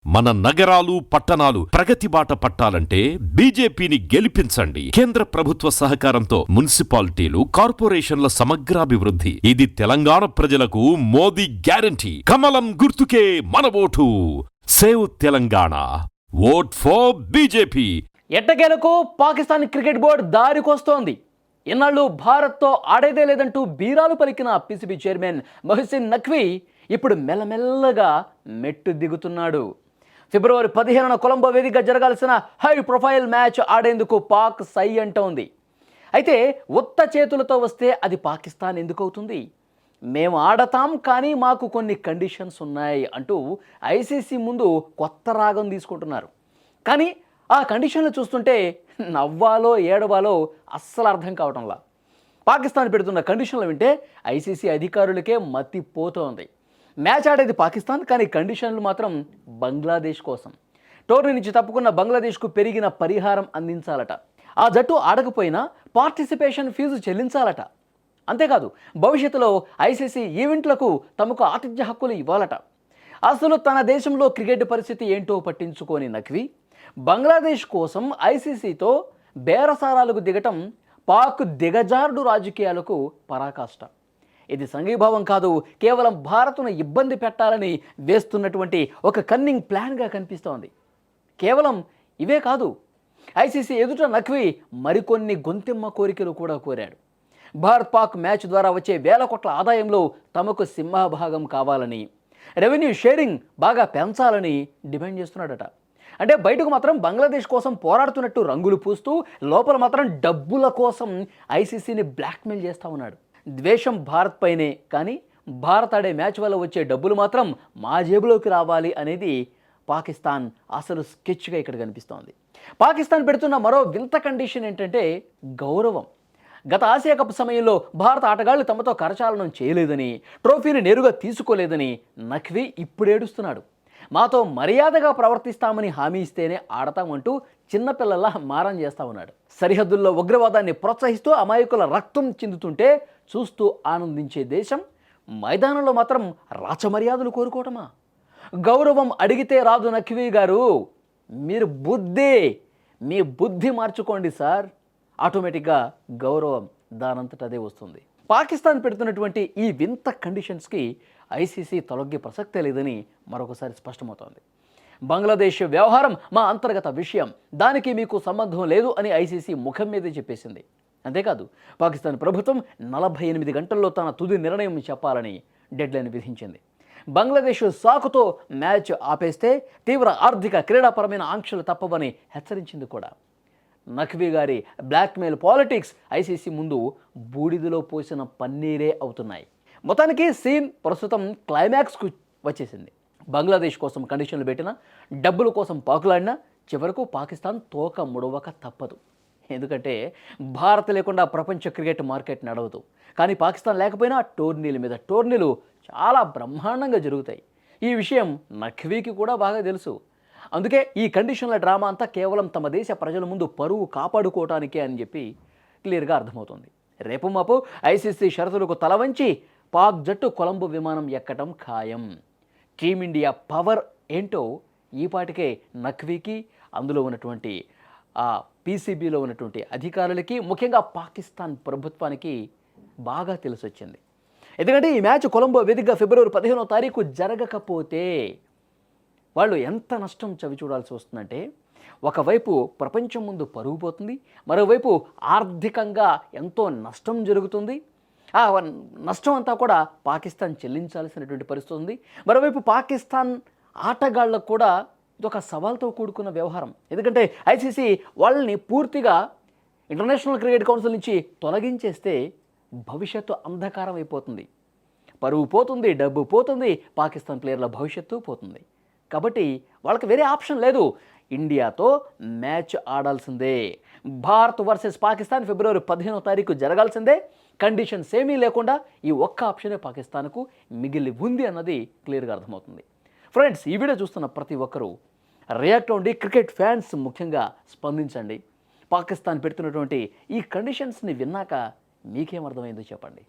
మన నగరాలు పట్టణాలు ప్రగతి బాట పట్టాలంటే బీజేపీని గెలిపించండి. కేంద్ర ప్రభుత్వ సహకారంతో మున్సిపాలిటీలు, కార్పొరేషన్ల సమగ్రాభివృద్ధి. ఇది తెలంగాణ ప్రజలకు మోదీ గ్యారంటీ. కమలం గుర్తుకే మన vote. Save Telangana. Vote for BJP. ఎట్టకేలకు పాకిస్తాన్ క్రికెట్ బోర్డు దారికొస్తోంది. ఇన్నాళ్ళు భారత్తో ఆడేదే లేదంటూ బీరాలు పలికిన పిసిబి చైర్మన్ మొహసిన్ నఖ్వీ ఇప్పుడు మెల్లమెల్లగా మెట్టు దిగుతున్నాడు. ఫిబ్రవరి 15న కొలంబో వేదికగా జరగాల్సిన హై ప్రొఫైల్ మ్యాచ్ ఆడేందుకు పాక్ సై అంటోంది. అయితే ఉత్త చేతులతో వస్తే అది పాకిస్తాన్ ఎందుకు అవుతుంది? మేము ఆడతాం, కానీ మాకు కొన్ని కండిషన్స్ ఉన్నాయి అంటూ ఐసీసీ ముందు కొత్త రాగం తీసుకుంటున్నారు. కానీ ఆ కండిషన్లు చూస్తుంటే నవ్వాలో ఏడవాలో అస్సలు అర్థం కావటంలా. పాకిస్తాన్ పెడుతున్న కండిషన్లు వింటే ఐసీసీ అధికారులకే మతిపోతోంది. మ్యాచ్ ఆడేది పాకిస్తాన్, కానీ కండిషన్లు మాత్రం బంగ్లాదేశ్ కోసం. టోర్నీ నుంచి తప్పుకున్న బంగ్లాదేశ్కు పెరిగిన పరిహారం అందించాలట. ఆ జట్టు ఆడకపోయినా పార్టిసిపేషన్ ఫీజు చెల్లించాలట. అంతేకాదు భవిష్యత్తులో ఐసీసీ ఈవెంట్లకు తమకు ఆతిథ్య హక్కులు ఇవ్వాలట. అసలు తన దేశంలో క్రికెట్ పరిస్థితి ఏంటో పట్టించుకోని నఖ్వీ బంగ్లాదేశ్ కోసం ఐసీసీతో బేరసారాలకు దిగటం పాక్ దిగజారుడు రాజకీయాలకు పరాకాష్ట. ఇది సంఘీభావం కాదు, కేవలం భారత్ను ఇబ్బంది పెట్టాలని వేస్తున్నటువంటి ఒక కన్నింగ్ ప్లాన్గా కనిపిస్తోంది. కేవలం ఇవే కాదు, ఐసీసీ ఎదుట నఖ్వీ మరికొన్ని గొంతెమ్మ కోరికలు కూడా కోరాడు. భారత్ పాక్ మ్యాచ్ ద్వారా వచ్చే వేల కోట్ల ఆదాయంలో తమకు సింహభాగం కావాలని, రెవెన్యూ షేరింగ్ బాగా పెంచాలని డిమాండ్ చేస్తున్నాడట. అంటే బయటకు మాత్రం బంగ్లాదేశ్ కోసం పోరాడుతున్నట్టు రంగులు పూస్తూ లోపల మాత్రం డబ్బుల కోసం ఐసీసీని బ్లాక్మెయిల్ చేస్తూ ఉన్నాడు. ద్వేషం భారత్ పైనే, కానీ భారత్ ఆడే మ్యాచ్ వల్ల వచ్చే డబ్బులు మాత్రం మా జేబులోకి రావాలి అనేది పాకిస్తాన్ అసలు స్కెచ్గా ఇక్కడ కనిపిస్తోంది. పాకిస్తాన్ పెడుతున్న మరో వింత కండిషన్ ఏంటంటే గౌరవం. గత ఆసియా కప్ సమయంలో భారత ఆటగాళ్లు తమతో కరచాలనం చేయలేదని, ట్రోఫీని నేరుగా తీసుకోలేదని నఖ్వీ ఇప్పుడు ఏడుస్తున్నాడు. మాతో మర్యాదగా ప్రవర్తిస్తామని హామీ ఇస్తేనే ఆడతామంటూ చిన్నపిల్లల్లా మారం చేస్తా ఉన్నాడు. సరిహద్దుల్లో ఉగ్రవాదాన్ని ప్రోత్సహిస్తూ అమాయకుల రక్తం చిందుతుంటే చూస్తూ ఆనందించే దేశం మైదానంలో మాత్రం రాచమర్యాదలు కోరుకోవటమా? గౌరవం అడిగితే రాదు నఖ్వీ గారు, మీరు మీ బుద్ధి మార్చుకోండి సార్. ఆటోమేటిక్గా గౌరవం దానంతట అదే వస్తుంది. పాకిస్తాన్ పెడుతున్నటువంటి ఈ వింత కండిషన్స్కి ఐసీసీ తొలగే ప్రసక్తే లేదని మరొకసారి స్పష్టమవుతోంది. బంగ్లాదేశ్ వ్యవహారం మా అంతర్గత విషయం, దానికి మీకు సంబంధం లేదు అని ఐసీసీ ముఖం మీదే చెప్పేసింది. అంతేకాదు పాకిస్తాన్ ప్రభుత్వం 48 గంటల్లో తన తుది నిర్ణయం చెప్పాలని డెడ్లైన్ విధించింది. బంగ్లాదేశ్ సాకుతో మ్యాచ్ ఆపేస్తే తీవ్ర ఆర్థిక క్రీడాపరమైన ఆంక్షలు తప్పవని హెచ్చరించింది కూడా. నఖ్వీ గారి బ్లాక్మెయిల్ పాలిటిక్స్ ఐసీసీ ముందు బూడిదలో పోసిన పన్నీరే అవుతున్నాయి. మొత్తానికి సీన్ ప్రస్తుతం క్లైమాక్స్కు వచ్చేసింది. బంగ్లాదేశ్ కోసం కండిషన్లు పెట్టినా, డబ్బుల కోసం పాకులాడినా చివరకు పాకిస్తాన్ తోక ముడవక తప్పదు. ఎందుకంటే భారత్ లేకుండా ప్రపంచ క్రికెట్ మార్కెట్ నడవదు. కానీ పాకిస్తాన్ లేకపోయినా టోర్నీల మీద టోర్నీలు చాలా బ్రహ్మాండంగా జరుగుతాయి. ఈ విషయం నఖ్వీకి కూడా బాగా తెలుసు. అందుకే ఈ కండిషన్ల డ్రామా అంతా కేవలం తమ దేశ ప్రజల ముందు పరువు కాపాడుకోవటానికే అని చెప్పి క్లియర్గా అర్థమవుతుంది. రేపు మాపు ఐసీసీ షరతులకు తలవంచి పాక్ జట్టు కొలంబో విమానం ఎక్కటం ఖాయం. టీమిండియా పవర్ ఏంటో ఈపాటికే నఖ్వీకి, అందులో ఉన్నటువంటి ఆ పీసీబీలో ఉన్నటువంటి అధికారులకి, ముఖ్యంగా పాకిస్తాన్ ప్రభుత్వానికి బాగా తెలిసొచ్చింది. ఎందుకంటే ఈ మ్యాచ్ కొలంబో వేదికగా ఫిబ్రవరి 15వ తారీఖు జరగకపోతే వాళ్ళు ఎంత నష్టం చవి చూడాల్సి వస్తుందంటే, ఒకవైపు ప్రపంచం ముందు పరుగు పోతుంది, మరోవైపు ఆర్థికంగా ఎంతో నష్టం జరుగుతుంది. ఆ నష్టం అంతా కూడా పాకిస్తాన్ చెల్లించాల్సినటువంటి పరిస్థితి ఉంది. మరోవైపు పాకిస్తాన్ ఆటగాళ్లకు కూడా ఇదొక సవాల్తో కూడుకున్న వ్యవహారం. ఎందుకంటే ఐసీసీ వాళ్ళని పూర్తిగా ఇంటర్నేషనల్ క్రికెట్ కౌన్సిల్ నుంచి తొలగించేస్తే భవిష్యత్తు అంధకారం అయిపోతుంది. పరువు పోతుంది, డబ్బు పోతుంది, పాకిస్తాన్ ప్లేయర్ల భవిష్యత్తు పోతుంది. కాబట్టి వాళ్ళకి వేరే ఆప్షన్ లేదు, ఇండియాతో మ్యాచ్ ఆడాల్సిందే. భారత్ వర్సెస్ పాకిస్తాన్ ఫిబ్రవరి 15వ తారీఖు జరగాల్సిందే. కండిషన్స్ ఏమీ లేకుండా ఈ ఒక్క ఆప్షనే పాకిస్తాన్కు మిగిలి ఉంది అన్నది క్లియర్గా అర్థమవుతుంది. ఫ్రెండ్స్, ఈ వీడియో చూస్తున్న ప్రతి ఒక్కరూ రియాక్ట్ అవ్వండి. క్రికెట్ ఫ్యాన్స్ ముఖ్యంగా స్పందించండి. పాకిస్తాన్ పెడుతున్నటువంటి ఈ కండిషన్స్ని విన్నాక మీకేమర్థమైందో చెప్పండి.